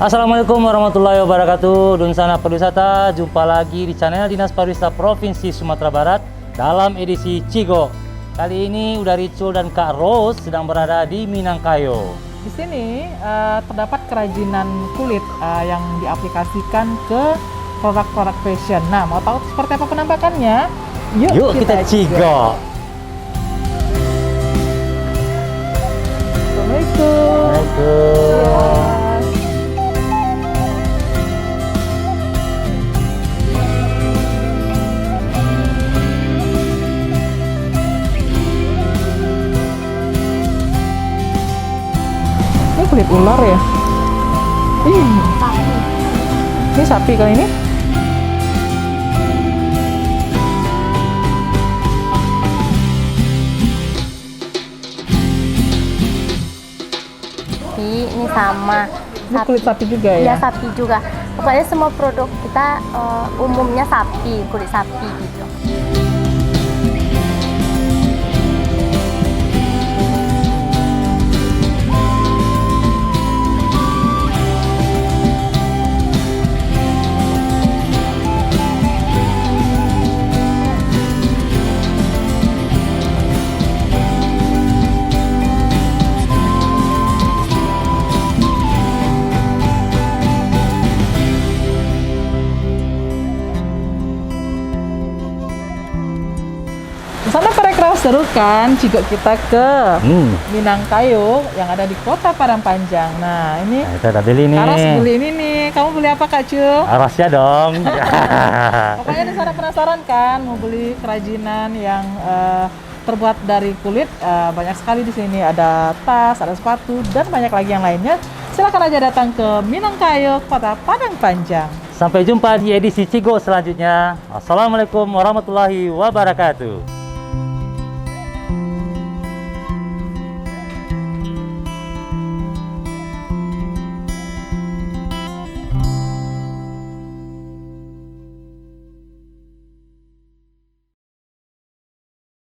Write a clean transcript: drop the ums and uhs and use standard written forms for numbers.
Assalamualaikum warahmatullahi wabarakatuh. Dunsana Pariwisata, jumpa lagi di channel Dinas Pariwisata Provinsi Sumatera Barat dalam edisi Cigo. Kali ini udah Ricul dan Kak Rose sedang berada di Minangkayo. Di sini terdapat kerajinan kulit yang diaplikasikan ke produk-produk fashion. Nah, mau tahu seperti apa penampakannya? Yuk kita Cigo. Assalamualaikum. Assalamualaikum. Ini kulit ular ya? Ini sapi kali ini? Ini sama. Ini kulit sapi juga ya? Iya, sapi juga. Pokoknya semua produk kita umumnya sapi, kulit sapi gitu. Sana Parekraf seru kan Cigo kita ke Minangkayo yang ada di Kota Padang Panjang. Nah, ini Nah, kita beli nih. Kak Ros beli ini nih. Kamu beli apa Kak Cul? Rahasia dong. Pokoknya di sana penasaran kan mau beli kerajinan yang terbuat dari kulit. Banyak sekali di sini, ada tas, ada sepatu, dan banyak lagi yang lainnya. Silakan aja datang ke Minangkayo, Kota Padang Panjang. Sampai jumpa di edisi Cigo selanjutnya. Assalamualaikum warahmatullahi wabarakatuh.